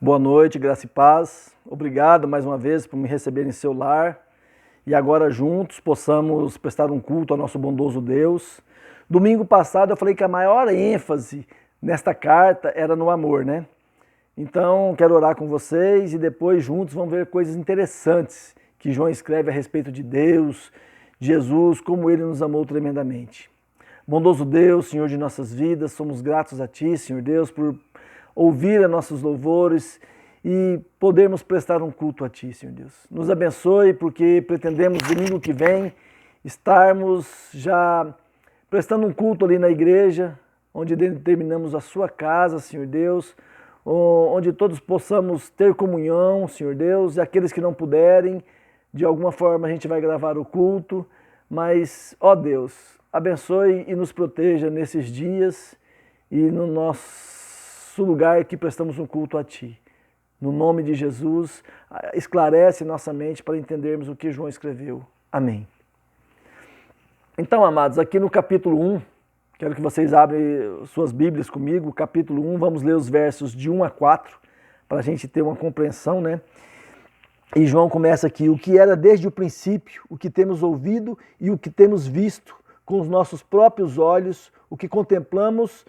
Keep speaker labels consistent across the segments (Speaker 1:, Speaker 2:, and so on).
Speaker 1: Boa noite, graça e paz. Obrigado mais uma vez por me receber em seu lar e agora juntos possamos prestar um culto ao nosso bondoso Deus. Domingo passado eu falei que a maior ênfase nesta carta era no amor, né? Então quero orar com vocês e depois juntos vamos ver coisas interessantes que João escreve a respeito de Deus, de Jesus, como ele nos amou tremendamente. Bondoso Deus, Senhor de nossas vidas, somos gratos a Ti, Senhor Deus, por ouvir a nossos louvores e podermos prestar um culto a Ti, Senhor Deus. Nos abençoe, porque pretendemos domingo que vem estarmos já prestando um culto ali na igreja, onde determinamos a Sua casa, Senhor Deus, onde todos possamos ter comunhão, Senhor Deus, e aqueles que não puderem, de alguma forma a gente vai gravar o culto, mas, ó Deus, abençoe e nos proteja nesses dias e no nosso lugar que prestamos um culto a Ti. No nome de Jesus, esclarece nossa mente para entendermos o que João escreveu. Amém. Então, amados, aqui no capítulo 1, quero que vocês abrem suas Bíblias comigo, capítulo 1, vamos ler os versos de 1 a 4, para a gente ter uma compreensão, né? E João começa aqui: o que era desde o princípio, o que temos ouvido e o que temos visto com os nossos próprios olhos, o que contemplamos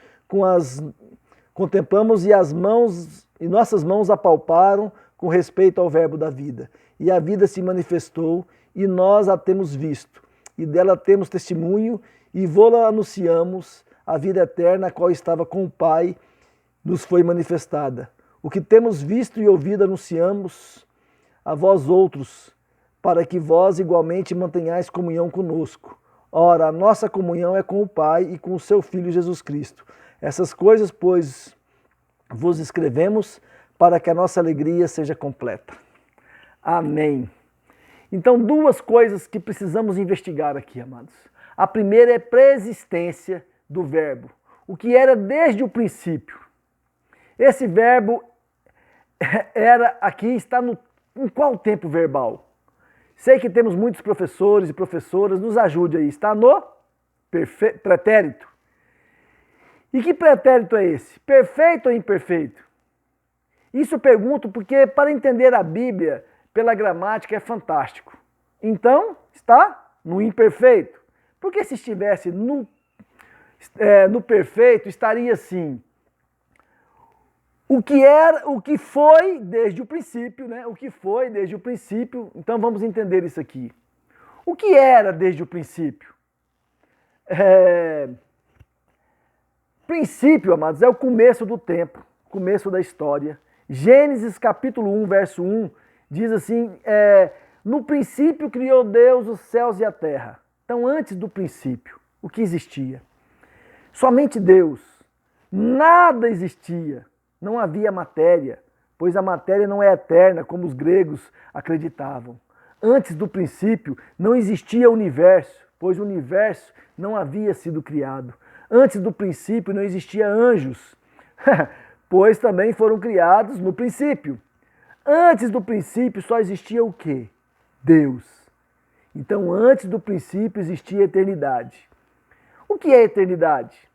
Speaker 1: e as mãos e nossas mãos apalparam com respeito ao verbo da vida. E a vida se manifestou e nós a temos visto, e dela temos testemunho e vô-la anunciamos, a vida eterna, a qual estava com o Pai, nos foi manifestada. O que temos visto e ouvido anunciamos a vós outros, para que vós igualmente mantenhais comunhão conosco. Ora, a nossa comunhão é com o Pai e com o seu Filho Jesus Cristo. Essas coisas, pois, vos escrevemos para que a nossa alegria seja completa. Amém. Então, duas coisas que precisamos investigar aqui, amados. A primeira é preexistência do verbo, o que era desde o princípio. Esse verbo está em qual tempo verbal? Sei que temos muitos professores e professoras, nos ajude aí. Está no pretérito. E que pretérito é esse? Perfeito ou imperfeito? Isso eu pergunto porque para entender a Bíblia pela gramática é fantástico. Então, está no imperfeito. Porque se estivesse no perfeito, estaria assim: o que foi desde o princípio, né? O que foi desde o princípio. Então vamos entender isso aqui. O que era desde o princípio? Princípio, amados, é o começo do tempo, começo da história. Gênesis capítulo 1, verso 1, diz assim: no princípio criou Deus os céus e a terra. Então, antes do princípio, o que existia? Somente Deus. Nada existia. Não havia matéria, pois a matéria não é eterna, como os gregos acreditavam. Antes do princípio, não existia universo, pois o universo não havia sido criado. Antes do princípio, não existia anjos, pois também foram criados no princípio. Antes do princípio, só existia o quê? Deus. Então, antes do princípio, existia a eternidade. O que é eternidade?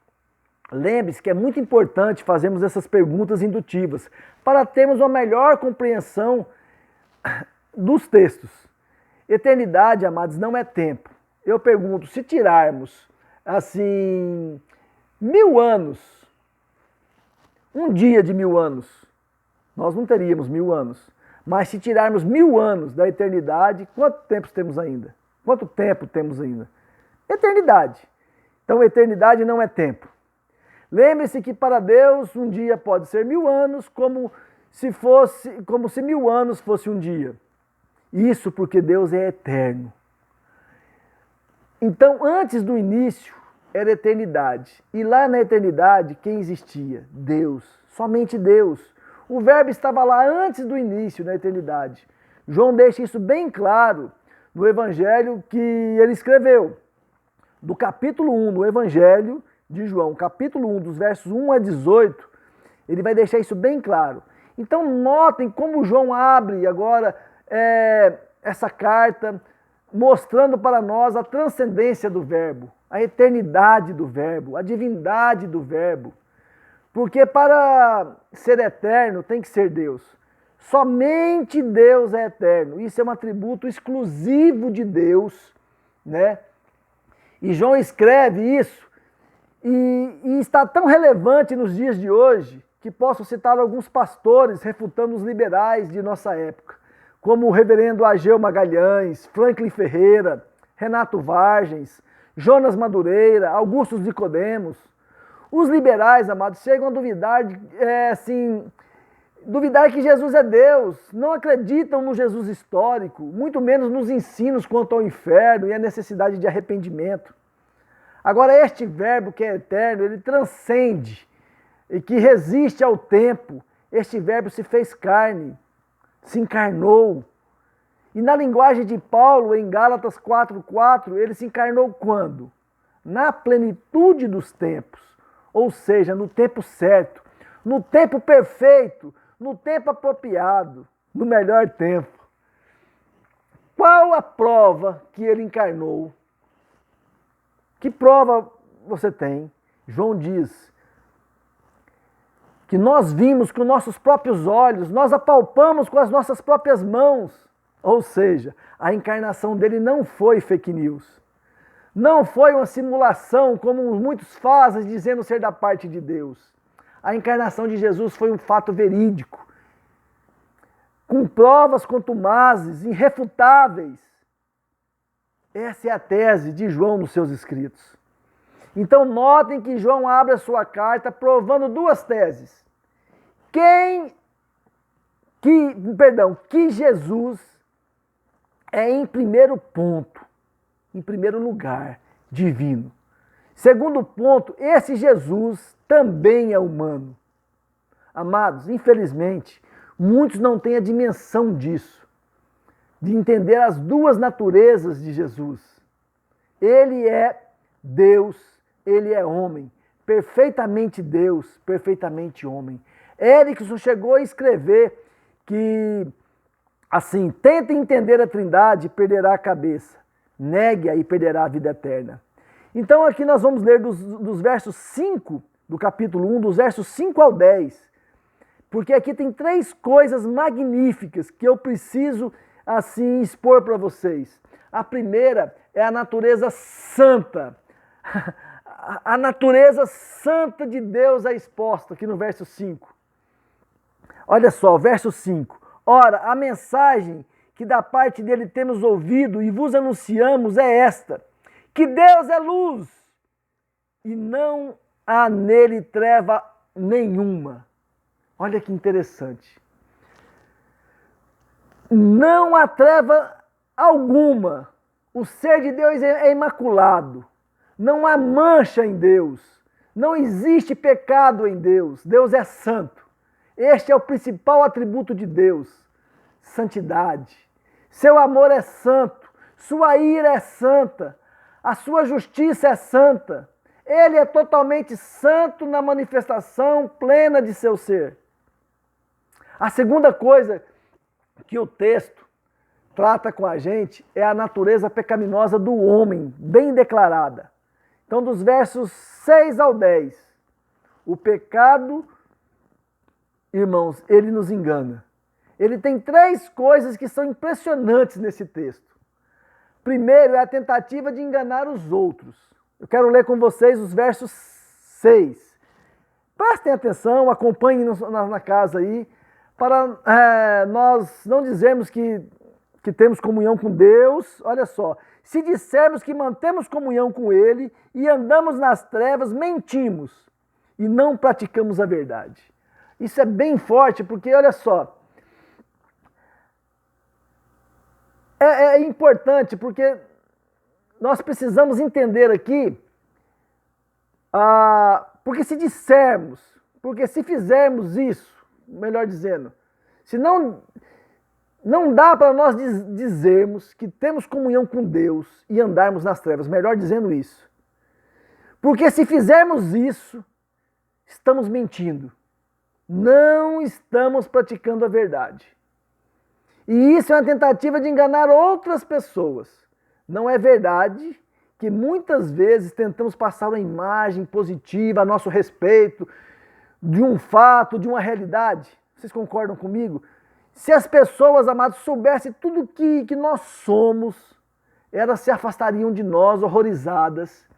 Speaker 1: Lembre-se que é muito importante fazermos essas perguntas indutivas para termos uma melhor compreensão dos textos. Eternidade, amados, não é tempo. Eu pergunto, se tirarmos, assim, 1000 anos, um dia de 1000 anos, nós não teríamos 1000 anos. Mas se tirarmos 1000 anos da eternidade, quanto tempo temos ainda? Quanto tempo temos ainda? Eternidade. Então, eternidade não é tempo. Lembre-se que para Deus um dia pode ser 1000 anos, como se 1000 anos fosse um dia. Isso porque Deus é eterno. Então, antes do início, era eternidade. E lá na eternidade, quem existia? Deus. Somente Deus. O verbo estava lá antes do início, na eternidade. João deixa isso bem claro no evangelho que ele escreveu. Do capítulo 1 do evangelho de João, capítulo 1, dos versos 1 a 18, ele vai deixar isso bem claro. Então notem como João abre agora essa carta, mostrando para nós a transcendência do verbo, a eternidade do verbo, a divindade do verbo. Porque para ser eterno tem que ser Deus. Somente Deus é eterno. Isso é um atributo exclusivo de Deus, né? E João escreve isso e está tão relevante nos dias de hoje que posso citar alguns pastores refutando os liberais de nossa época, como o reverendo Ageu Magalhães, Franklin Ferreira, Renato Vargens, Jonas Madureira, Augusto Nicodemos. Os liberais, amados, chegam a duvidar, duvidar que Jesus é Deus, não acreditam no Jesus histórico, muito menos nos ensinos quanto ao inferno e a necessidade de arrependimento. Agora, este verbo que é eterno, ele transcende e que resiste ao tempo. Este verbo se fez carne, se encarnou. E na linguagem de Paulo, em Gálatas 4:4, ele se encarnou quando? Na plenitude dos tempos, ou seja, no tempo certo, no tempo perfeito, no tempo apropriado, no melhor tempo. Qual a prova que ele encarnou? Que prova você tem? João diz que nós vimos com nossos próprios olhos, nós apalpamos com as nossas próprias mãos. Ou seja, a encarnação dele não foi fake news. Não foi uma simulação, como muitos fazem, dizendo ser da parte de Deus. A encarnação de Jesus foi um fato verídico, com provas contumazes, irrefutáveis. Essa é a tese de João nos seus escritos. Então notem que João abre a sua carta provando duas teses. Que Jesus é em primeiro ponto, em primeiro lugar, divino. Segundo ponto, esse Jesus também é humano. Amados, infelizmente, muitos não têm a dimensão disso, de entender as duas naturezas de Jesus. Ele é Deus, ele é homem, perfeitamente Deus, perfeitamente homem. Erickson chegou a escrever que, assim, tenta entender a Trindade e perderá a cabeça, negue-a e perderá a vida eterna. Então aqui nós vamos ler dos versos 5 do capítulo 1, dos versos 5 ao 10, porque aqui tem três coisas magníficas que eu preciso assim expor para vocês. A primeira é a natureza santa. A natureza santa de Deus é exposta aqui no verso 5. Olha só, verso 5. Ora, a mensagem que da parte dele temos ouvido e vos anunciamos é esta: que Deus é luz e não há nele treva nenhuma. Olha que interessante. Não há treva alguma. O ser de Deus é imaculado. Não há mancha em Deus. Não existe pecado em Deus. Deus é santo. Este é o principal atributo de Deus: santidade. Seu amor é santo. Sua ira é santa. A sua justiça é santa. Ele é totalmente santo na manifestação plena de seu ser. A segunda coisa que o texto trata com a gente é a natureza pecaminosa do homem, bem declarada. Então, dos versos 6 ao 10, o pecado, irmãos, ele nos engana. Ele tem três coisas que são impressionantes nesse texto. Primeiro é a tentativa de enganar os outros. Eu quero ler com vocês os versos 6. Prestem atenção, acompanhem na casa aí, para nós não dizermos que temos comunhão com Deus. Olha só, se dissermos que mantemos comunhão com Ele e andamos nas trevas, mentimos e não praticamos a verdade. Isso é bem forte, porque olha só, é importante, porque nós precisamos entender aqui, porque se dissermos, porque se fizermos isso, melhor dizendo, se não dá para nós dizermos que temos comunhão com Deus e andarmos nas trevas, melhor dizendo isso. Porque se fizermos isso, estamos mentindo. Não estamos praticando a verdade. E isso é uma tentativa de enganar outras pessoas. Não é verdade que muitas vezes tentamos passar uma imagem positiva a nosso respeito, de um fato, de uma realidade. Vocês concordam comigo? Se as pessoas, amados, soubessem tudo que nós somos, elas se afastariam de nós, horrorizadas.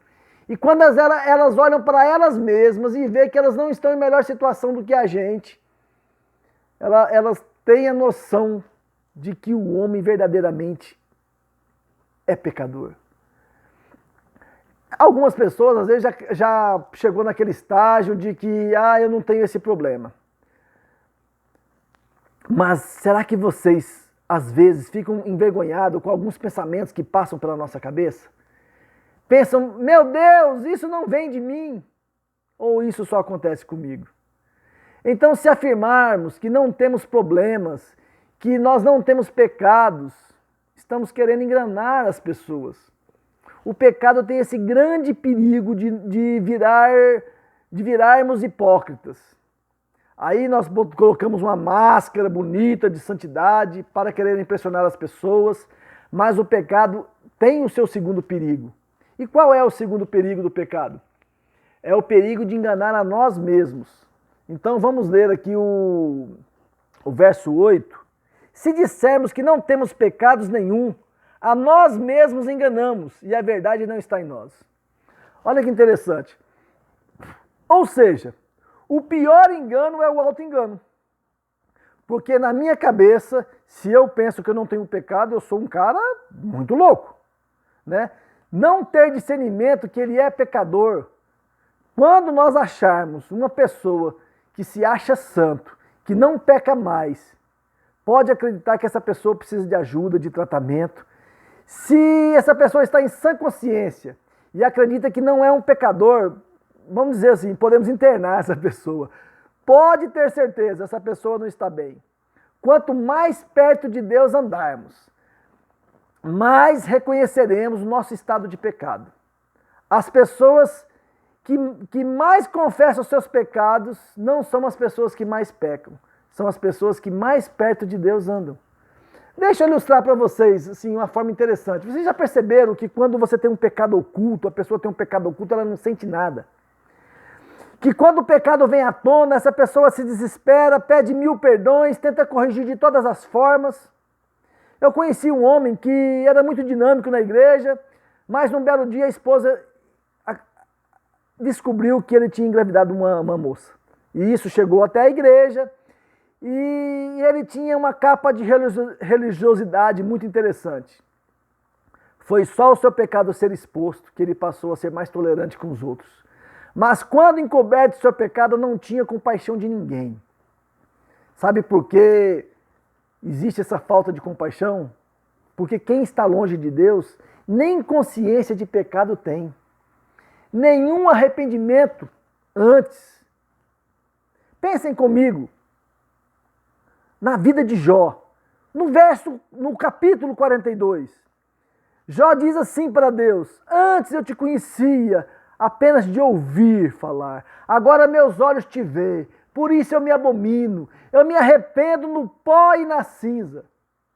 Speaker 1: E quando elas olham para elas mesmas e vê que elas não estão em melhor situação do que a gente, elas têm a noção de que o homem verdadeiramente é pecador. Algumas pessoas, às vezes, já chegou naquele estágio de que, eu não tenho esse problema. Mas será que vocês, às vezes, ficam envergonhados com alguns pensamentos que passam pela nossa cabeça? Pensam, meu Deus, isso não vem de mim. Ou isso só acontece comigo? Então, se afirmarmos que não temos problemas, que nós não temos pecados, estamos querendo enganar as pessoas. O pecado tem esse grande perigo de virarmos hipócritas. Aí nós colocamos uma máscara bonita de santidade para querer impressionar as pessoas, mas o pecado tem o seu segundo perigo. E qual é o segundo perigo do pecado? É o perigo de enganar a nós mesmos. Então vamos ler aqui o verso 8. Se dissermos que não temos pecados nenhum, a nós mesmos enganamos e a verdade não está em nós. Olha que interessante. Ou seja, o pior engano é o auto-engano. Porque na minha cabeça, se eu penso que eu não tenho pecado, eu sou um cara muito louco, né? Não ter discernimento que ele é pecador. Quando nós acharmos uma pessoa que se acha santo, que não peca mais, pode acreditar que essa pessoa precisa de ajuda, de tratamento. Se essa pessoa está em sã consciência e acredita que não é um pecador, vamos dizer assim, podemos internar essa pessoa. Pode ter certeza, essa pessoa não está bem. Quanto mais perto de Deus andarmos, mais reconheceremos o nosso estado de pecado. As pessoas que mais confessam os seus pecados não são as pessoas que mais pecam, são as pessoas que mais perto de Deus andam. Deixa eu ilustrar para vocês assim, uma forma interessante. Vocês já perceberam que quando você tem um pecado oculto, a pessoa tem um pecado oculto, ela não sente nada? Que quando o pecado vem à tona, essa pessoa se desespera, pede 1000 perdões, tenta corrigir de todas as formas. Eu conheci um homem que era muito dinâmico na igreja, mas num belo dia a esposa descobriu que ele tinha engravidado uma moça. E isso chegou até a igreja, e ele tinha uma capa de religiosidade muito interessante. Foi só o seu pecado ser exposto que ele passou a ser mais tolerante com os outros. Mas quando encoberto o seu pecado, não tinha compaixão de ninguém. Sabe por que existe essa falta de compaixão? Porque quem está longe de Deus, nem consciência de pecado tem. Nenhum arrependimento antes. Pensem comigo na vida de Jó. No capítulo 42, Jó diz assim para Deus: antes eu te conhecia apenas de ouvir falar, agora meus olhos te veem, por isso eu me abomino, eu me arrependo no pó e na cinza.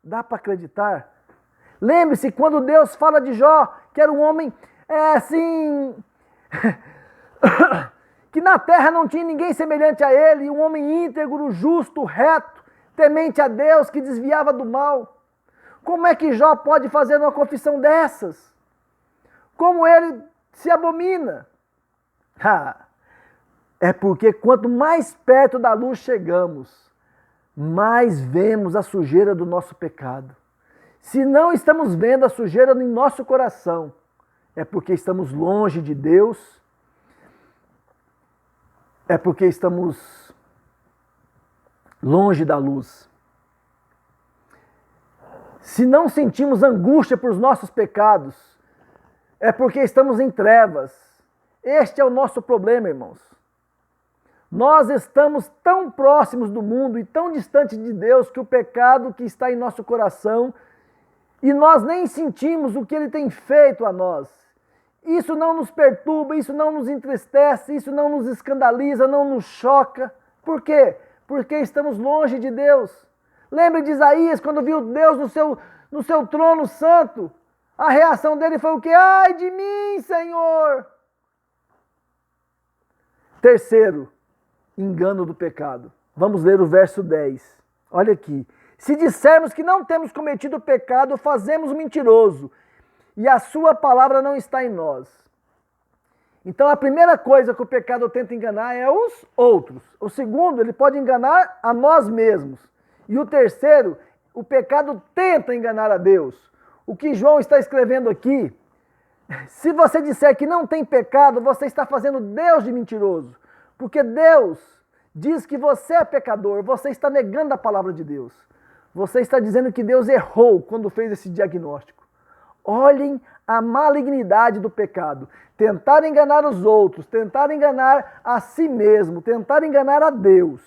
Speaker 1: Dá para acreditar? Lembre-se, quando Deus fala de Jó, que era um homem assim, que na terra não tinha ninguém semelhante a ele, um homem íntegro, justo, reto, temente a Deus, que desviava do mal. Como é que Jó pode fazer uma confissão dessas? Como ele se abomina? É porque quanto mais perto da luz chegamos, mais vemos a sujeira do nosso pecado. Se não estamos vendo a sujeira em nosso coração, é porque estamos longe de Deus, é porque estamos longe da luz. Se não sentimos angústia por os nossos pecados, é porque estamos em trevas. Este é o nosso problema, irmãos. Nós estamos tão próximos do mundo e tão distantes de Deus que o pecado que está em nosso coração, e nós nem sentimos o que Ele tem feito a nós. Isso não nos perturba, isso não nos entristece, isso não nos escandaliza, não nos choca. Por quê? Porque estamos longe de Deus. Lembre de Isaías, quando viu Deus no seu trono santo, a reação dele foi o quê? Ai de mim, Senhor! Terceiro engano do pecado. Vamos ler o verso 10. Olha aqui. Se dissermos que não temos cometido pecado, fazemos o mentiroso, e a sua palavra não está em nós. Então a primeira coisa que o pecado tenta enganar é os outros. O segundo, ele pode enganar a nós mesmos. E o terceiro, o pecado tenta enganar a Deus. O que João está escrevendo aqui, se você disser que não tem pecado, você está fazendo Deus de mentiroso. Porque Deus diz que você é pecador, você está negando a palavra de Deus. Você está dizendo que Deus errou quando fez esse diagnóstico. Olhem a malignidade do pecado. Tentar enganar os outros, tentar enganar a si mesmo, tentar enganar a Deus.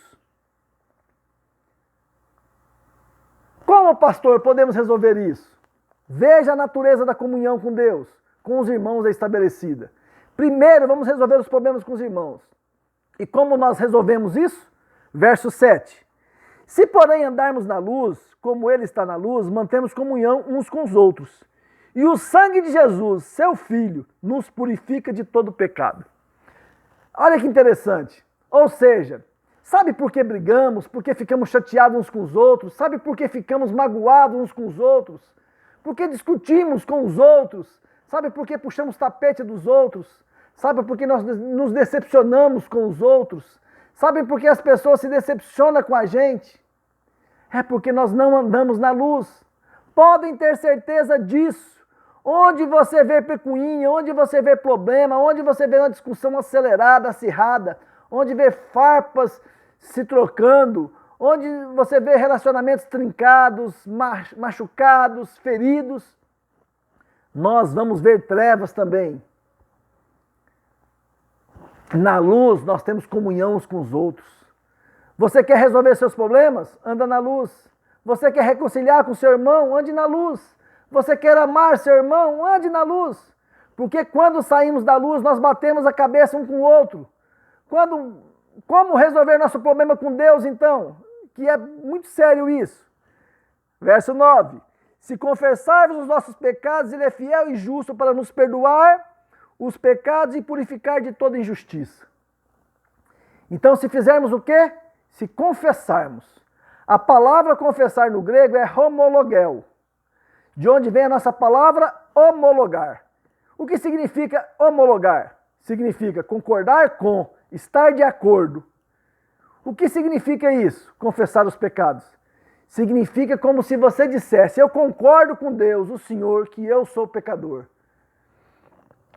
Speaker 1: Como, pastor, podemos resolver isso? Veja a natureza da comunhão com Deus, com os irmãos estabelecida. Primeiro, vamos resolver os problemas com os irmãos. E como nós resolvemos isso? Verso 7. Se, porém, andarmos na luz, como Ele está na luz, mantemos comunhão uns com os outros. E o sangue de Jesus, seu Filho, nos purifica de todo pecado. Olha que interessante. Ou seja, sabe por que brigamos? Por que ficamos chateados uns com os outros? Sabe por que ficamos magoados uns com os outros? Por que discutimos com os outros? Sabe por que puxamos tapete dos outros? Sabe por que nós nos decepcionamos com os outros? Sabe por que as pessoas se decepcionam com a gente? É porque nós não andamos na luz. Podem ter certeza disso. Onde você vê picuinha, onde você vê problema, onde você vê uma discussão acelerada, acirrada, onde vê farpas se trocando, onde você vê relacionamentos trincados, machucados, feridos, nós vamos ver trevas também. Na luz, nós temos comunhão uns com os outros. Você quer resolver seus problemas? Anda na luz. Você quer reconciliar com seu irmão? Ande na luz. Você quer amar seu irmão? Ande na luz. Porque quando saímos da luz, nós batemos a cabeça um com o outro. Como resolver nosso problema com Deus, então? Que é muito sério isso. Verso 9. Se confessarmos os nossos pecados, Ele é fiel e justo para nos perdoar os pecados e purificar de toda injustiça. Então, se fizermos o quê? Se confessarmos. A palavra confessar no grego é homologel. De onde vem a nossa palavra homologar. O que significa homologar? Significa concordar com, estar de acordo. O que significa isso? Confessar os pecados. Significa como se você dissesse: eu concordo com Deus, o Senhor, que eu sou pecador.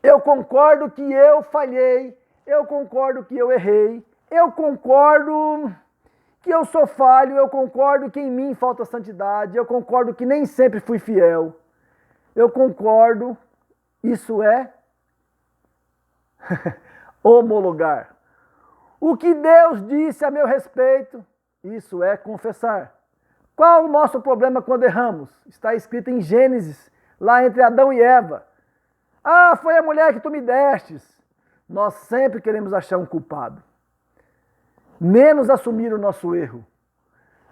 Speaker 1: Eu concordo que eu falhei, eu concordo que eu errei, eu concordo que eu sou falho, eu concordo que em mim falta santidade, eu concordo que nem sempre fui fiel. Eu concordo, isso é homologar. O que Deus disse a meu respeito, isso é confessar. Qual o nosso problema quando erramos? Está escrito em Gênesis, lá entre Adão e Eva. Ah, foi a mulher que tu me destes. Nós sempre queremos achar um culpado. Menos assumir o nosso erro.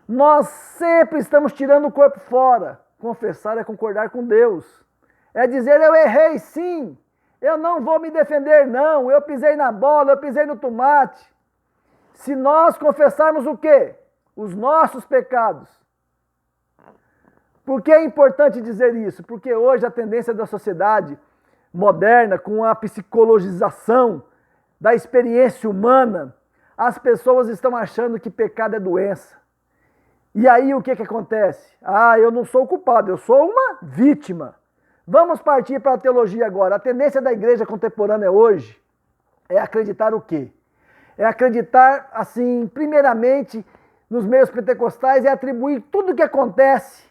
Speaker 1: Nós sempre estamos tirando o corpo fora. Confessar é concordar com Deus. É dizer: eu errei sim. Eu não vou me defender não. Eu pisei na bola, eu pisei no tomate. Se nós confessarmos o quê? Os nossos pecados. Por que é importante dizer isso? Porque hoje a tendência da sociedade moderna, com a psicologização da experiência humana, as pessoas estão achando que pecado é doença. E aí o que acontece? Ah, eu não sou o culpado, eu sou uma vítima. Vamos partir para a teologia agora. A tendência da igreja contemporânea hoje é acreditar o quê? É acreditar, assim, primeiramente, nos meios pentecostais, é atribuir tudo o que acontece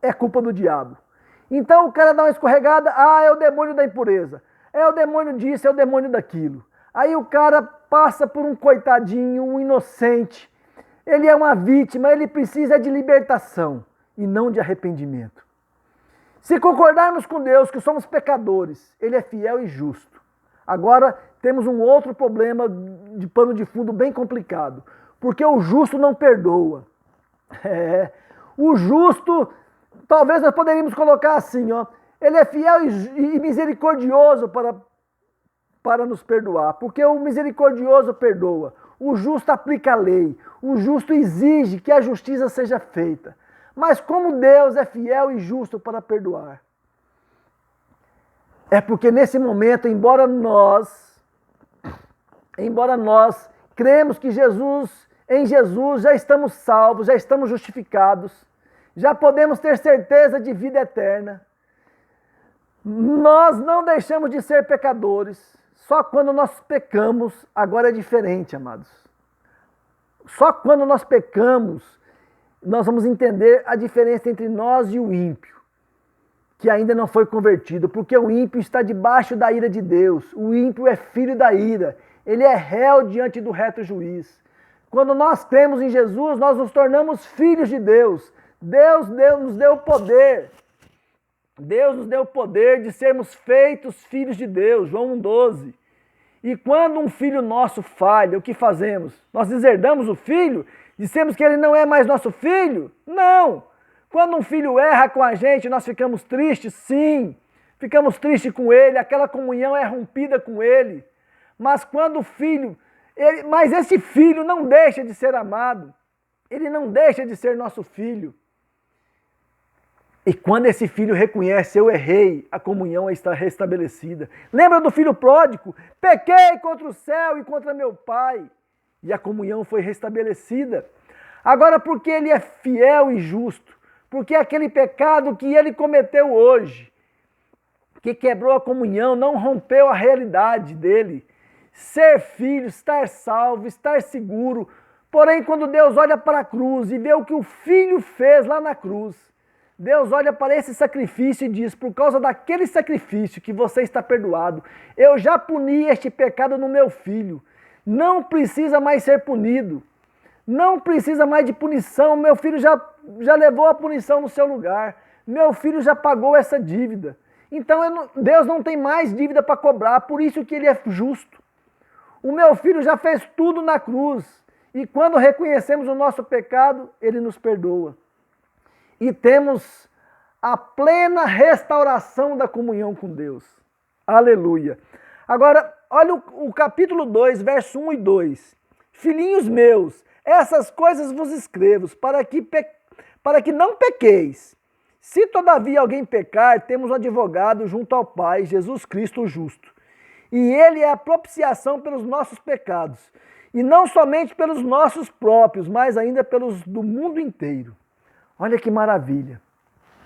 Speaker 1: é culpa do diabo. Então o cara dá uma escorregada, é o demônio da impureza, é o demônio disso, é o demônio daquilo. Aí o cara passa por um coitadinho, um inocente, ele é uma vítima, ele precisa de libertação e não de arrependimento. Se concordarmos com Deus que somos pecadores, Ele é fiel e justo. Agora temos um outro problema de pano de fundo bem complicado, porque o justo não perdoa. O justo... Talvez nós poderíamos colocar assim, ele é fiel e misericordioso para nos perdoar, porque o misericordioso perdoa. O justo aplica a lei. O justo exige que a justiça seja feita. Mas como Deus é fiel e justo para perdoar? É porque nesse momento, embora nós cremos que em Jesus já estamos salvos, já estamos justificados, já podemos ter certeza de vida eterna, nós não deixamos de ser pecadores. Só quando nós pecamos, agora é diferente, amados. Só quando nós pecamos, nós vamos entender a diferença entre nós e o ímpio, que ainda não foi convertido, porque o ímpio está debaixo da ira de Deus. O ímpio é filho da ira, ele é réu diante do reto juiz. Quando nós cremos em Jesus, nós nos tornamos filhos de Deus. Deus nos deu o poder. Deus nos deu o poder de sermos feitos filhos de Deus, João 1,12. E quando um filho nosso falha, o que fazemos? Nós deserdamos o filho? Dissemos que ele não é mais nosso filho? Não! Quando um filho erra com a gente, nós ficamos tristes? Sim! Ficamos tristes com ele, aquela comunhão é rompida com ele. Mas quando o filho... mas esse filho não deixa de ser amado. Ele não deixa de ser nosso filho. E quando esse filho reconhece, eu errei, a comunhão está restabelecida. Lembra do filho pródigo? Pequei contra o céu e contra meu pai. E a comunhão foi restabelecida. Agora, porque ele é fiel e justo, porque aquele pecado que ele cometeu hoje, que quebrou a comunhão, não rompeu a realidade dele. Ser filho, estar salvo, estar seguro. Porém, quando Deus olha para a cruz e vê o que o filho fez lá na cruz, Deus olha para esse sacrifício e diz, por causa daquele sacrifício que você está perdoado, eu já puni este pecado no meu filho. Não precisa mais ser punido. Não precisa mais de punição. Meu filho já levou a punição no seu lugar. Meu filho já pagou essa dívida. Então Deus não tem mais dívida para cobrar, por isso que ele é justo. O meu filho já fez tudo na cruz. E quando reconhecemos o nosso pecado, ele nos perdoa. E temos a plena restauração da comunhão com Deus. Aleluia. Agora, olha o capítulo 2, verso 1 e 2. Filhinhos meus, essas coisas vos escrevo, para que não pequeis. Se todavia alguém pecar, temos um advogado junto ao Pai, Jesus Cristo o justo. E ele é a propiciação pelos nossos pecados. E não somente pelos nossos próprios, mas ainda pelos do mundo inteiro. Olha que maravilha.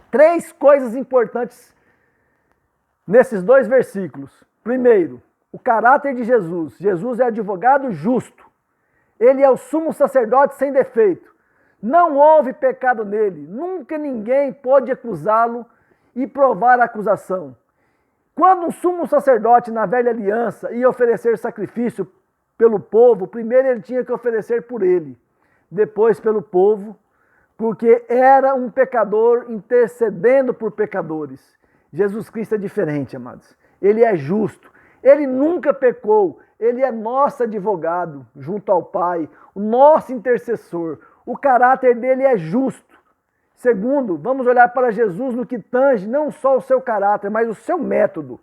Speaker 1: 3 coisas importantes nesses 2 versículos. Primeiro, o caráter de Jesus. Jesus é advogado justo. Ele é o sumo sacerdote sem defeito. Não houve pecado nele. Nunca ninguém pôde acusá-lo e provar a acusação. Quando um sumo sacerdote na velha aliança ia oferecer sacrifício pelo povo, primeiro ele tinha que oferecer por ele, depois pelo povo, porque era um pecador intercedendo por pecadores. Jesus Cristo é diferente, amados. Ele é justo. Ele nunca pecou. Ele é nosso advogado junto ao Pai, o nosso intercessor. O caráter dele é justo. Segundo, vamos olhar para Jesus no que tange não só o seu caráter, mas o seu método.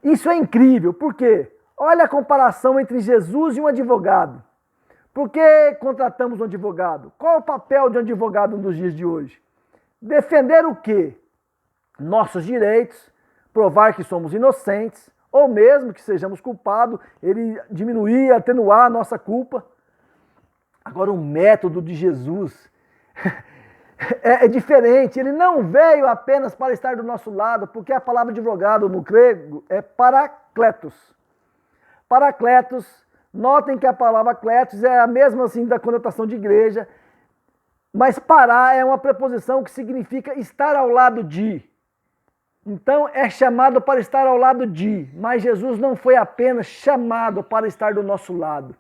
Speaker 1: Isso é incrível. Por quê? Olha a comparação entre Jesus e um advogado. Por que contratamos um advogado? Qual o papel de um advogado nos dias de hoje? Defender o quê? Nossos direitos, provar que somos inocentes, ou mesmo que sejamos culpados, ele diminuir, atenuar a nossa culpa. Agora, o método de Jesus é diferente. Ele não veio apenas para estar do nosso lado, porque a palavra advogado no grego é parakletos. Parakletos. Notem que a palavra kletos é a mesma assim da conotação de igreja, mas pará é uma preposição que significa estar ao lado de. Então é chamado para estar ao lado de, mas Jesus não foi apenas chamado para estar do nosso lado.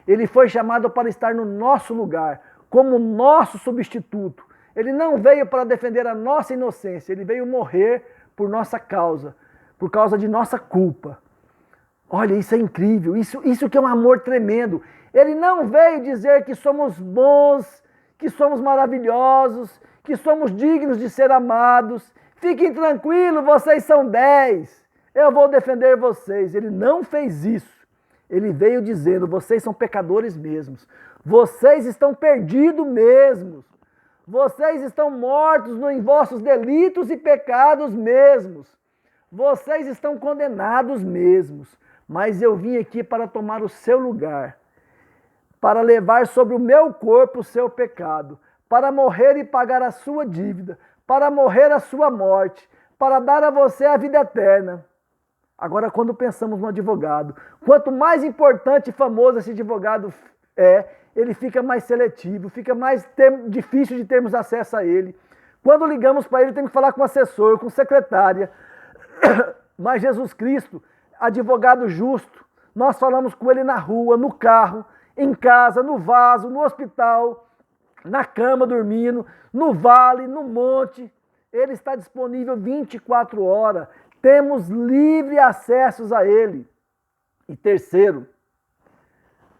Speaker 1: Ele foi chamado para estar no nosso lugar, como nosso substituto. Ele não veio para defender a nossa inocência, ele veio morrer por nossa causa, por causa de nossa culpa. Olha, isso é incrível, isso que é um amor tremendo. Ele não veio dizer que somos bons, que somos maravilhosos, que somos dignos de ser amados. Fiquem tranquilos, vocês são 10, eu vou defender vocês. Ele não fez isso. Ele veio dizendo: vocês são pecadores mesmos. Vocês estão perdidos mesmos. Vocês estão mortos em vossos delitos e pecados mesmos. Vocês estão condenados mesmos. Mas eu vim aqui para tomar o seu lugar, para levar sobre o meu corpo o seu pecado, para morrer e pagar a sua dívida, para morrer a sua morte, para dar a você a vida eterna. Agora, quando pensamos no advogado, quanto mais importante e famoso esse advogado é, ele fica mais seletivo, fica mais difícil de termos acesso a ele. Quando ligamos para ele, temos que falar com o assessor, com secretária. Mas Jesus Cristo, advogado justo, nós falamos com ele na rua, no carro, em casa, no vaso, no hospital, na cama dormindo, no vale, no monte. Ele está disponível 24 horas. Temos livre acesso a ele. E terceiro,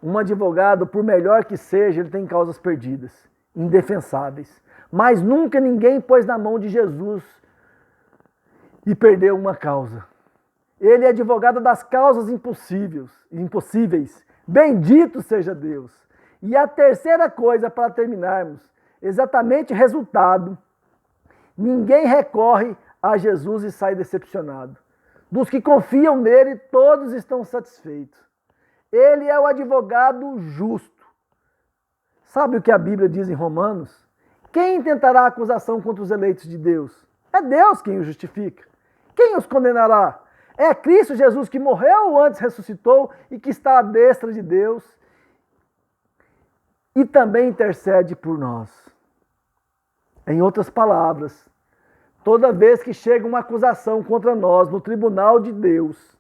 Speaker 1: um advogado, por melhor que seja, ele tem causas perdidas, indefensáveis. Mas nunca ninguém pôs na mão de Jesus e perdeu uma causa. Ele é advogado das causas impossíveis. Bendito seja Deus. E a terceira coisa, para terminarmos, exatamente resultado. Ninguém recorre a Jesus e sai decepcionado. Dos que confiam nele, todos estão satisfeitos. Ele é o advogado justo. Sabe o que a Bíblia diz em Romanos? Quem intentará acusação contra os eleitos de Deus? É Deus quem os justifica. Quem os condenará? É Cristo Jesus que morreu ou antes ressuscitou e que está à destra de Deus e também intercede por nós. Em outras palavras, toda vez que chega uma acusação contra nós no tribunal de Deus,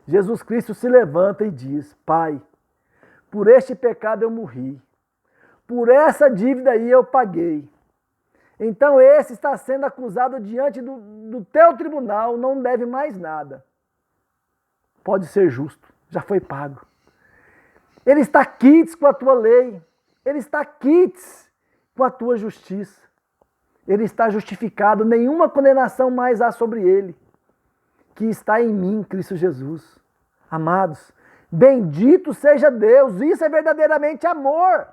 Speaker 1: Jesus Cristo se levanta e diz: Pai, por este pecado eu morri, por essa dívida aí eu paguei. Então esse está sendo acusado diante do teu tribunal, não deve mais nada. Pode ser justo, já foi pago. Ele está quites com a tua lei, ele está quites com a tua justiça. Ele está justificado, nenhuma condenação mais há sobre ele, que está em mim, Cristo Jesus. Amados, bendito seja Deus, isso é verdadeiramente amor,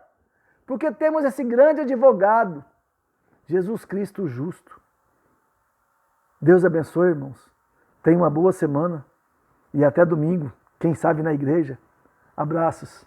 Speaker 1: porque temos esse grande advogado, Jesus Cristo justo. Deus abençoe, irmãos. Tenha uma boa semana e até domingo, quem sabe na igreja. Abraços.